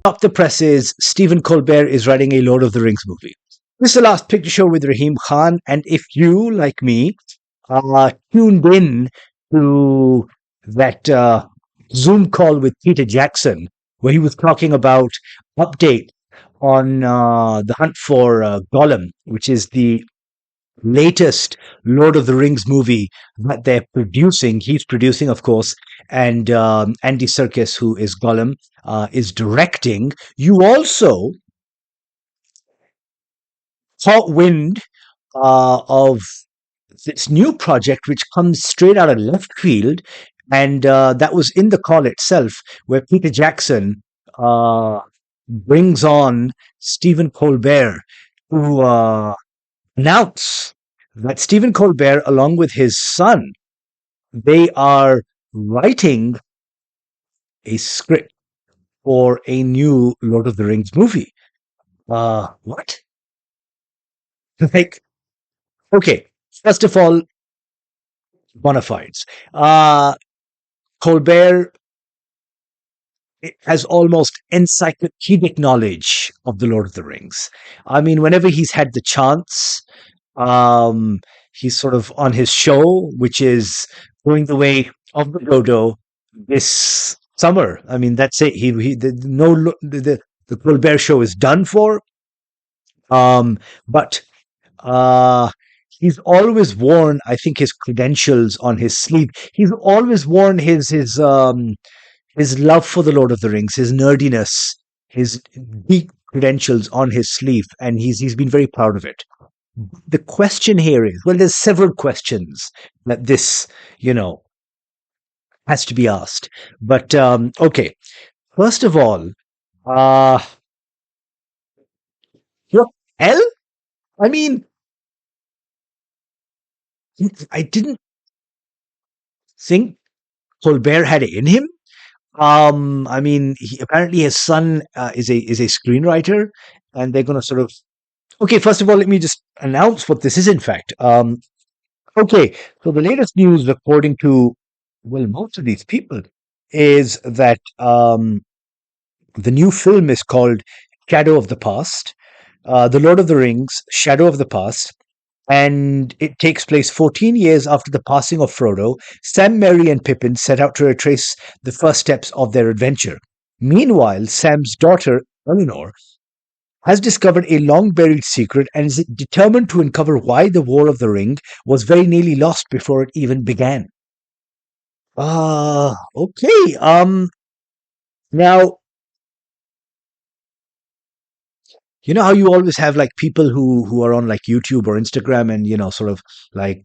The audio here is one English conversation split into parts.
Stop the presses. Stephen Colbert is writing a Lord of the Rings movie. This is the last picture show with Rahim Khan, and if you, like me, tuned in to that Zoom call with Peter Jackson, where he was talking about update on the hunt for Gollum, which is the latest Lord of the Rings movie that they're producing. He's producing, of course, and Andy Serkis, who is Gollum, is directing. You also caught wind of this new project, which comes straight out of left field, and that was in the call itself, where Peter Jackson brings on Stephen Colbert to announce that Stephen Colbert, along with his son, they are writing a script for a new Lord of the Rings movie. What? Like, okay, first of all, bona fides. Colbert has almost encyclopedic knowledge of the Lord of the Rings. I mean, whenever he's had the chance, he's sort of on his show, which is Going the Way of the Dodo this summer. I mean, that's it. The Colbert show is done for. But he's always worn, I think, his credentials on his sleeve. He's always worn his love for the Lord of the Rings, his nerdiness, his deep credentials on his sleeve, and he's been very proud of it. The question here is, well, there's several questions that this, has to be asked. But okay, first of all, what hell? I mean, I didn't think Colbert had it in him. I mean, apparently his son is a screenwriter, and they're going to sort of. Okay, first of all, let me just announce what this is. In fact, okay. So the latest news, according to most of these people, is that the new film is called Shadow of the Past, The Lord of the Rings, Shadow of the Past. And it takes place 14 years after the passing of Frodo. Sam, Merry, and Pippin set out to retrace the first steps of their adventure. Meanwhile, Sam's daughter, Eleanor, has discovered a long-buried secret and is determined to uncover why the War of the Ring was very nearly lost before it even began. Okay. Now, you know how you always have like people who are on like YouTube or Instagram and sort of like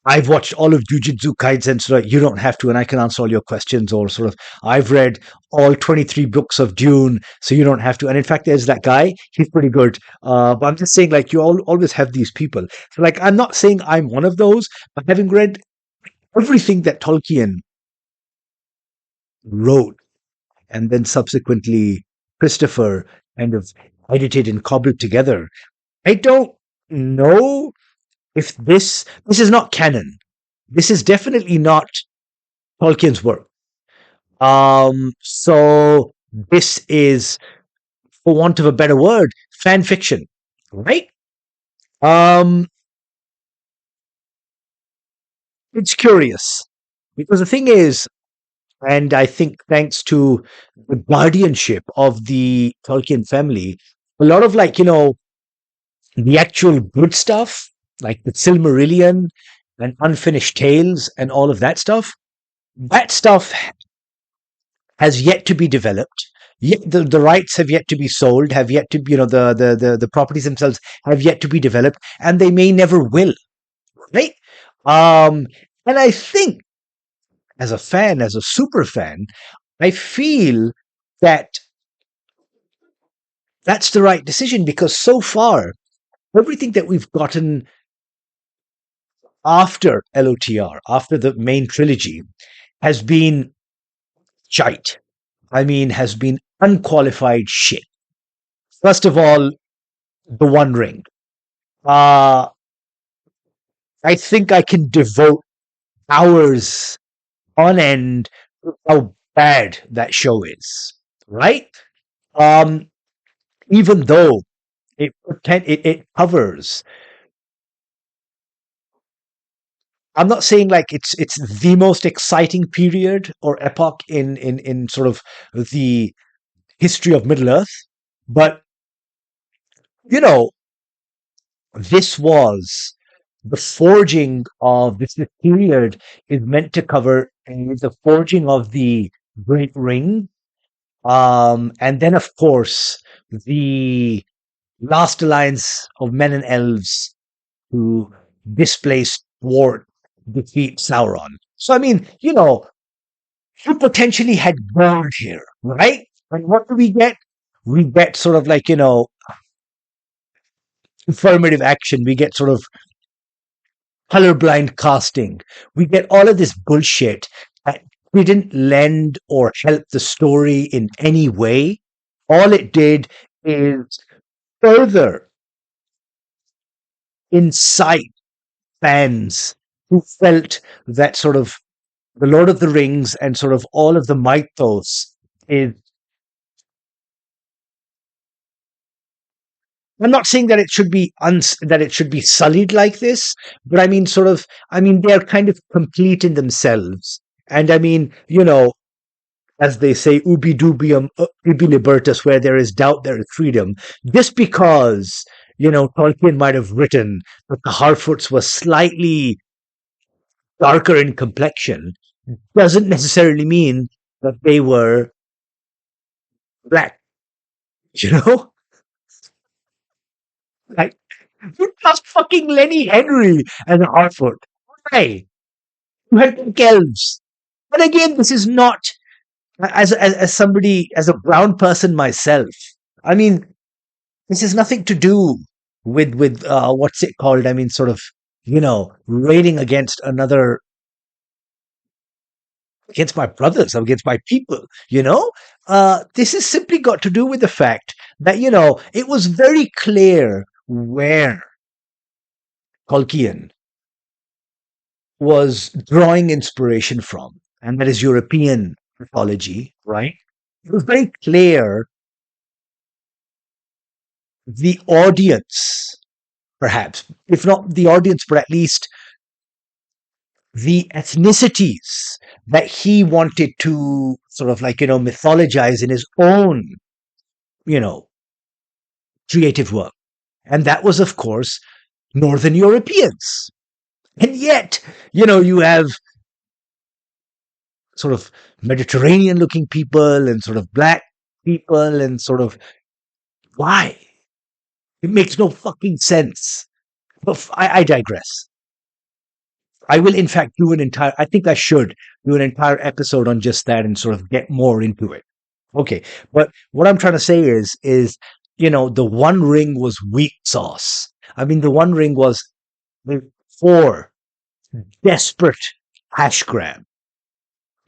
I've watched all of Jujutsu Kaisen, so you don't have to, and I can answer all your questions. Or sort of, I've read all 23 books of Dune, so you don't have to. And in fact, there's that guy; he's pretty good. But I'm just saying, like, you always have these people. So, like, I'm not saying I'm one of those, but having read everything that Tolkien wrote, and then subsequently Christopher kind of edited and cobbled together, I don't know if this is not canon. This is definitely not Tolkien's work. So this is, for want of a better word, fan fiction, right? It's curious because the thing is, and I think thanks to the guardianship of the Tolkien family, a lot of the actual good stuff, like the Silmarillion and Unfinished Tales and all of that stuff has yet to be developed. Yet the rights have yet to be sold, have yet to, the properties themselves have yet to be developed, and they may never will, right? And I think, as a fan, as a super fan, I feel that that's the right decision because so far, everything that we've gotten after LOTR, after the main trilogy, has been shite. I mean, has been unqualified shit. First of all, the One Ring. I think I can devote hours on end to how bad that show is, right? Um, Even though it covers. I'm not saying like it's the most exciting period or epoch in sort of the history of Middle Earth, but you know, this was the forging of this period is meant to cover the forging of the Great Ring, and then of course the last alliance of men and elves who displace, thwart, defeat Sauron. So I mean, you potentially had gold here, right? And what do we get? We get sort of like, affirmative action. We get sort of colorblind casting. We get all of this bullshit that didn't lend or help the story in any way. All it did is further incite fans who felt that sort of the Lord of the Rings and sort of all of the mythos is. I'm not saying that it should be that it should be sullied like this, but I mean, sort of. I mean, they are kind of complete in themselves, and I mean, as they say, ubi dubium ibi libertas, where there is doubt, there is freedom. Just because Tolkien might have written that the Harfoots were slightly darker in complexion, doesn't necessarily mean that they were black. You know, like you cast fucking Lenny Henry as a Harfoot. Why? You had pink elves. But again, this is not as somebody as a brown person myself. I mean, this has nothing to do with what's it called? I mean, sort of raiding against another against my brothers or against my people. This has simply got to do with the fact that it was very clear where Tolkien was drawing inspiration from, and that is European mythology, right? It was very clear the audience, perhaps, if not the audience, but at least the ethnicities that he wanted to sort of like, mythologize in his own, you know, creative work. And that was, of course, Northern Europeans. And yet, you have sort of Mediterranean looking people and sort of black people and sort of why? It makes no fucking sense. But I digress. I will, in fact, I think I should do an entire episode on just that and sort of get more into it. Okay. But what I'm trying to say the One Ring was weak sauce. I mean, the One Ring was for desperate hash grab,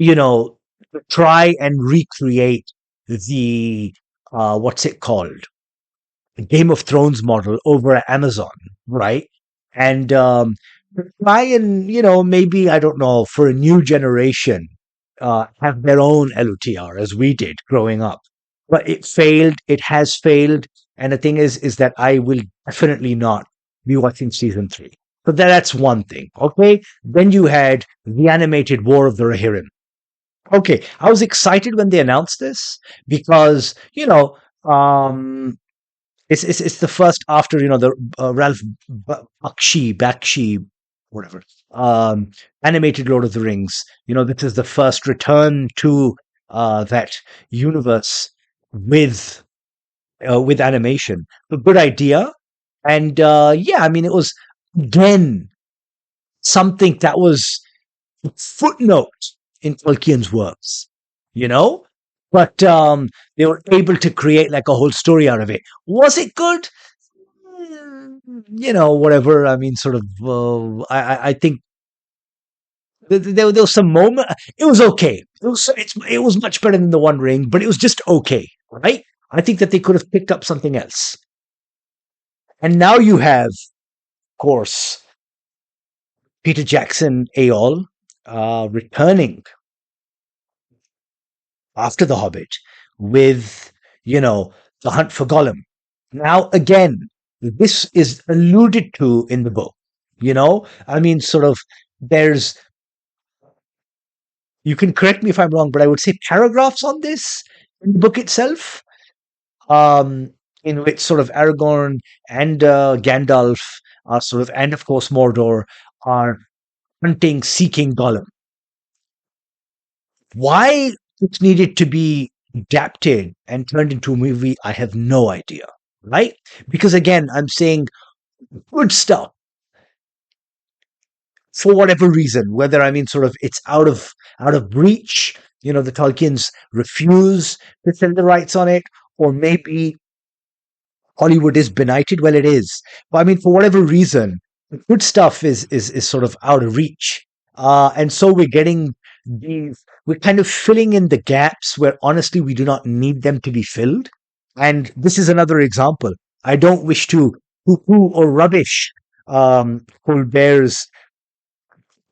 to try and recreate the, what's it called? Game of Thrones model over at Amazon, right? And try and maybe I don't know for a new generation have their own LOTR as we did growing up, but it failed. It has failed, and the thing is that I will definitely not be watching season 3. So that's one thing. Okay, then you had the animated War of the Rohirrim. Okay, I was excited when they announced this because it's the first after the Ralph Bakshi, whatever, animated Lord of the Rings. This is the first return to that universe with animation. A good idea, and yeah, I mean it was again something that was a footnote in Tolkien's works. You know, but they were able to create like a whole story out of it. Was it good? Whatever. I mean, sort of. I think there was some moment. It was okay. It was much better than the One Ring, but it was just okay, right? I think that they could have picked up something else. And now you have, of course, Peter Jackson, Aol, returning after The Hobbit with, you know, The Hunt for Gollum. Now, again, this is alluded to in the book. I mean, sort of, there's, you can correct me if I'm wrong, but I would say paragraphs on this in the book itself, um, in which sort of Aragorn and Gandalf are sort of, and of course Mordor are hunting, seeking Gollum. Why it needed to be adapted and turned into a movie, I have no idea. Right? Because again, I'm saying good stuff for whatever reason, whether I mean sort of it's out of reach, the Tolkiens refuse to sell the rights on it, or maybe Hollywood is benighted. Well, it is. But I mean, for whatever reason, the good stuff is sort of out of reach. And so we're getting these, we're kind of filling in the gaps where honestly we do not need them to be filled. And this is another example. I don't wish to poo-poo or rubbish Colbert's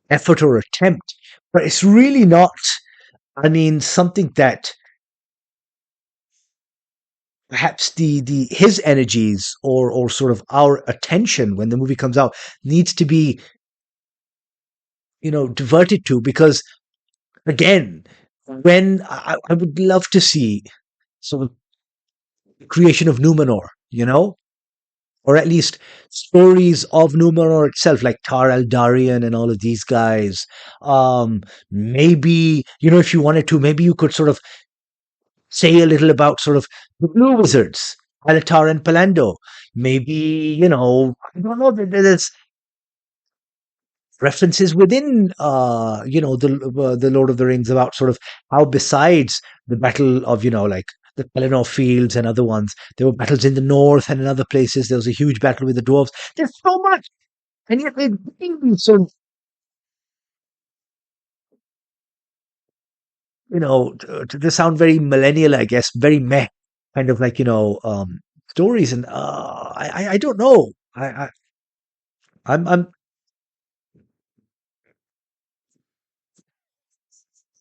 effort or attempt, but it's really not, I mean, something that perhaps the his energies or sort of our attention when the movie comes out needs to be diverted to, because again, when I would love to see sort of the creation of Numenor, or at least stories of Numenor itself, like Tar Eldarion and all of these guys. Maybe, if you wanted to, maybe you could sort of say a little about sort of the Blue Wizards, Alatar and Palando. Maybe, I don't know, there's references within, the Lord of the Rings about sort of how besides the battle of, like the Pelennor Fields and other ones, there were battles in the north and in other places. There was a huge battle with the dwarves. There's so much, and yet they so to sound very millennial, I guess, very meh, kind of like stories, and I don't know. I'm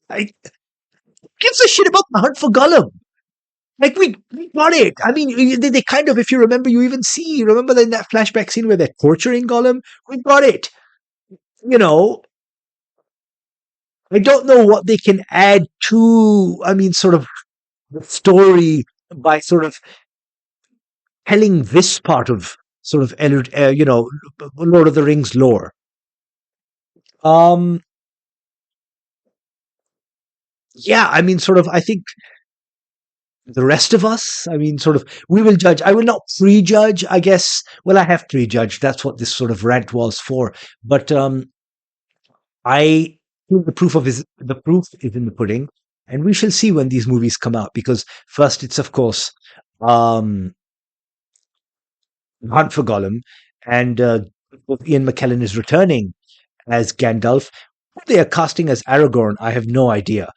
I gives a shit about the hunt for Gollum. Like we got it. I mean, they kind of, if you remember, remember in that flashback scene where they're torturing Gollum. We got it. You know, I don't know what they can add to. I mean, sort of the story by sort of telling this part of sort of Lord of the Rings lore. Um, yeah, I mean, sort of. I think the rest of us, I mean, sort of, we will judge. I will not prejudge, I guess. Well, I have prejudged. That's what this sort of rant was for. But I think the proof is in the pudding, and we shall see when these movies come out. Because first, it's of course um, Hunt for Gollum, and Ian McKellen is returning as Gandalf. Who they are casting as Aragorn, I have no idea,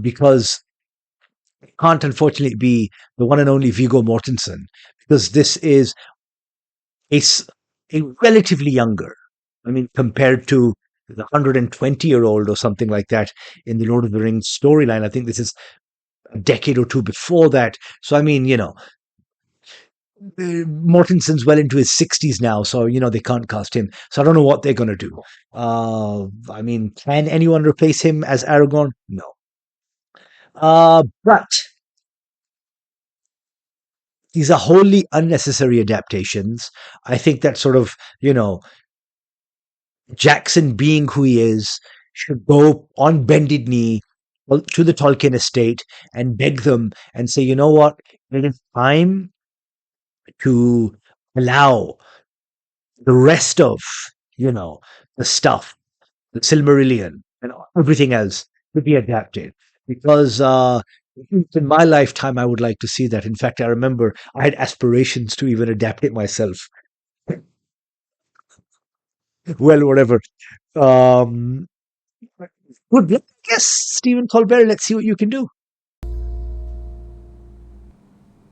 because it can't unfortunately be the one and only Viggo Mortensen, because this is a, a relatively younger, I mean, compared to the 120-year-old or something like that in the Lord of the Rings storyline. I think this is a decade or two before that. So, I mean, Mortensen's well into his 60s now, so, they can't cast him. So I don't know what they're going to do. I mean, can anyone replace him as Aragorn? No. But these are wholly unnecessary adaptations. I think that sort of, Jackson, being who he is, should go on bended knee to the Tolkien estate and beg them and say, you know what, it is time to allow the rest of, the stuff, the Silmarillion and everything else to be adapted. Because in my lifetime, I would like to see that. In fact, I remember I had aspirations to even adapt it myself. Well, whatever. Um, Good luck, yes, Stephen Colbert. Let's see what you can do.